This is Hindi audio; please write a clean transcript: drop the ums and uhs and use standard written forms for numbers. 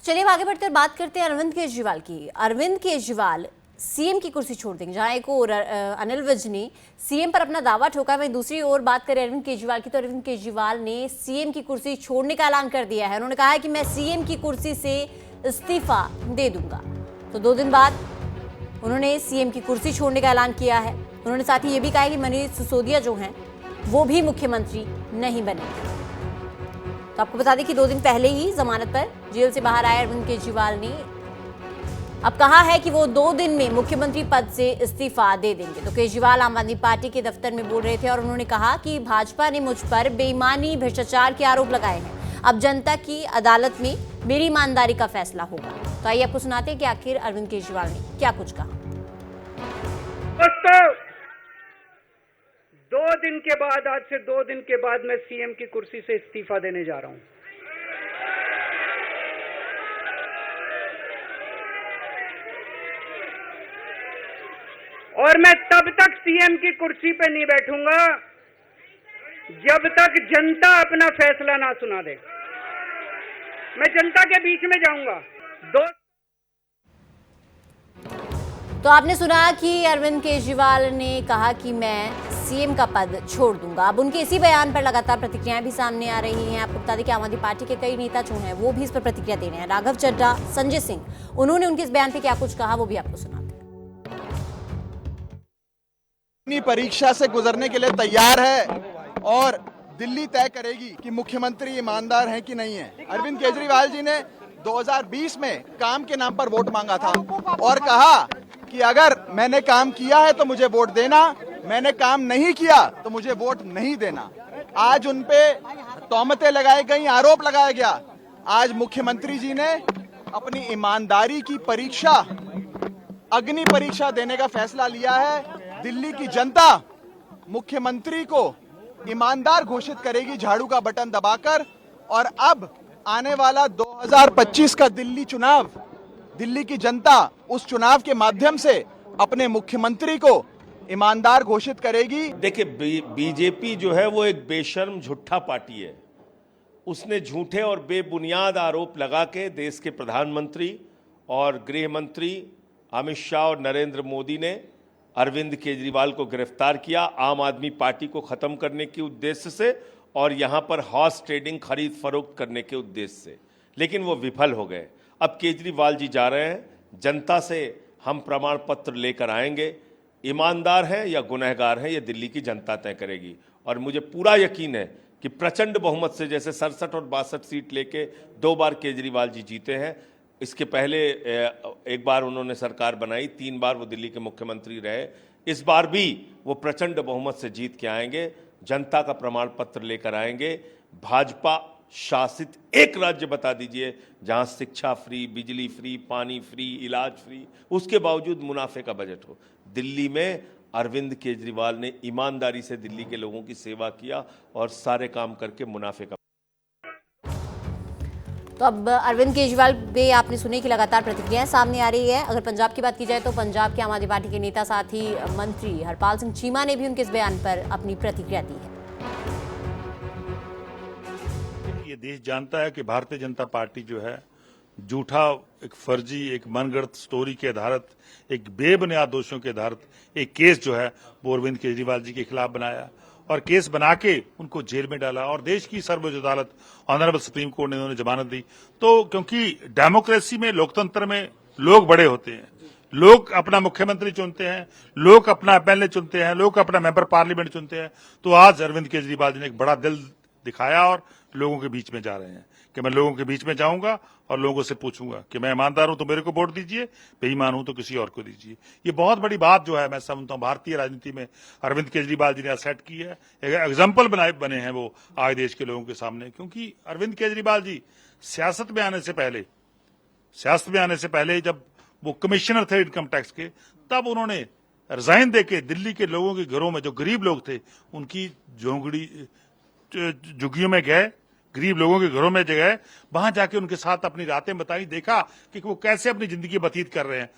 चलिए अब आगे बढ़कर बात करते हैं अरविंद केजरीवाल की। अरविंद केजरीवाल सीएम की कुर्सी छोड़ देंगे। जहां एक और अनिल विज ने सीएम पर अपना दावा ठोका, वहीं दूसरी ओर बात करें अरविंद केजरीवाल की, तो अरविंद केजरीवाल ने सीएम की कुर्सी छोड़ने का ऐलान कर दिया है। उन्होंने कहा है कि मैं सीएम की कुर्सी से इस्तीफा दे दूंगा। तो 2 दिन बाद उन्होंने सीएम की कुर्सी छोड़ने का ऐलान किया है। उन्होंने साथ ही ये भी कहा है कि मनीष सिसोदिया जो हैं वो भी मुख्यमंत्री नहीं बनेंगे। तो आपको बता दें कि 2 दिन पहले ही जमानत पर जेल से बाहर आए अरविंद केजरीवाल ने अब कहा है कि वो 2 दिन में मुख्यमंत्री पद से इस्तीफा दे देंगे। तो केजरीवाल आम आदमी पार्टी के दफ्तर में बोल रहे थे और उन्होंने कहा कि भाजपा ने मुझ पर बेईमानी, भ्रष्टाचार के आरोप लगाए हैं। अब जनता की अदालत में मेरी ईमानदारी का फैसला होगा। तो आइए आपको सुनाते हैं कि आखिर अरविंद केजरीवाल ने क्या कुछ कहा। दोस्तों, 2 दिन के बाद, आज से 2 दिन के बाद मैं सीएम की कुर्सी से इस्तीफा देने जा रहा हूं। और मैं तब तक सीएम की कुर्सी पे नहीं बैठूंगा जब तक जनता अपना फैसला ना सुना दे। मैं जनता के बीच में जाऊंगा। तो आपने सुना कि अरविंद केजरीवाल ने कहा कि मैं सीएम का पद छोड़ दूंगा। अब उनके इसी बयान पर लगातार प्रतिक्रियाएं भी सामने आ रही हैं। आपको बता दें कि आम आदमी पार्टी के कई नेता जो हैं वो भी इस पर प्रतिक्रिया दे रहे हैं। राघव चड्ढा, संजय सिंह, उन्होंने उनके इस बयान पर क्या कुछ कहा वो भी आपको सुनाते हैं। अपनी परीक्षा से गुजरने के लिए तैयार है और दिल्ली तय करेगी कि मुख्यमंत्री ईमानदार हैं कि नहीं है। अरविंद केजरीवाल जी ने 2020 में काम के नाम पर वोट मांगा था और कहा कि अगर मैंने काम किया है तो मुझे वोट देना, मैंने काम नहीं किया तो मुझे वोट नहीं देना। आज उनपे तौमतें लगाई गई, आरोप लगाया गया। आज मुख्यमंत्री जी ने अपनी ईमानदारी की परीक्षा, अग्नि परीक्षा देने का फैसला लिया है। दिल्ली की जनता मुख्यमंत्री को ईमानदार घोषित करेगी झाड़ू का बटन दबाकर। और अब आने वाला 2025 का दिल्ली चुनाव, दिल्ली की जनता उस चुनाव के माध्यम से अपने मुख्यमंत्री को ईमानदार घोषित करेगी। देखिए, बीजेपी जो है वो एक बेशर्म झूठा पार्टी है। उसने झूठे और बेबुनियाद आरोप लगा के देश के प्रधानमंत्री और गृह मंत्री अमित शाह और नरेंद्र मोदी ने अरविंद केजरीवाल को गिरफ्तार किया आम आदमी पार्टी को खत्म करने के उद्देश्य से और यहां पर हॉर्स ट्रेडिंग, खरीद फरोख्त करने के उद्देश्य से, लेकिन वो विफल हो गए। अब केजरीवाल जी जा रहे हैं, जनता से हम प्रमाण पत्र लेकर आएंगे। ईमानदार हैं या गुनहगार हैं, ये दिल्ली की जनता तय करेगी। और मुझे पूरा यकीन है कि प्रचंड बहुमत से, जैसे 67 और 62 सीट लेके 2 बार केजरीवाल जी जीते हैं। इसके पहले एक बार उन्होंने सरकार बनाई, 3 बार वो दिल्ली के मुख्यमंत्री रहे। इस बार भी वो प्रचंड बहुमत से जीत के आएंगे, जनता का प्रमाण पत्र लेकर आएंगे। भाजपा शासित एक राज्य बता दीजिए जहां शिक्षा फ्री, बिजली फ्री, पानी फ्री, इलाज फ्री, उसके बावजूद मुनाफे का बजट हो। दिल्ली में अरविंद केजरीवाल ने ईमानदारी से दिल्ली के लोगों की सेवा किया और सारे काम करके मुनाफे का। तो अब अरविंद केजरीवाल पे आपने सुने कि लगातार प्रतिक्रियाएं सामने आ रही है। अगर पंजाब की बात की जाए तो पंजाब के आम आदमी पार्टी के नेता साथ ही मंत्री हरपाल सिंह चीमा ने भी उनके इस बयान पर अपनी प्रतिक्रिया दी है। ये देश जानता है कि भारतीय जनता पार्टी जो है झूठा, एक फर्जी, एक मनगढ़ंत स्टोरी के आधारित, एक बेबुनियाद दोषों के आधारित एक केस जो है वो अरविंद केजरीवाल जी के खिलाफ बनाया और केस बना के उनको जेल में डाला। और देश की सर्वोच्च अदालत, ऑनरेबल सुप्रीम कोर्ट ने उन्होंने जमानत दी। तो क्योंकि डेमोक्रेसी में, लोकतंत्र में लोग बड़े होते हैं, लोग अपना मुख्यमंत्री चुनते हैं, लोग अपना एमएलए चुनते हैं, लोग अपना मेंबर पार्लियामेंट चुनते हैं। तो आज अरविंद केजरीवाल जी ने एक बड़ा दिल दिखाया और लोगों के बीच में जा रहे हैं कि मैं लोगों के बीच में जाऊंगा और लोगों से पूछूंगा कि मैं ईमानदार हूं तो मेरे को वोट दीजिए, बेईमान हूं तो किसी और को दीजिए। ये बहुत बड़ी बात जो है मैं समझता हूं भारतीय राजनीति में अरविंद केजरीवाल जी ने सेट की है। एक एग्जाम्पल बने हैं वो आज देश के लोगों के सामने। क्योंकि अरविंद केजरीवाल जी सियासत में आने से पहले जब वो कमिश्नर थे इनकम टैक्स के, तब उन्होंने रिजाइन देके दिल्ली के लोगों के घरों में, जो गरीब लोग थे, उनकी झुग्गियों में गए, गरीब लोगों के घरों में गए, वहां जाके उनके साथ अपनी रातें बताई, देखा कि वो कैसे अपनी जिंदगी व्यतीत कर रहे हैं।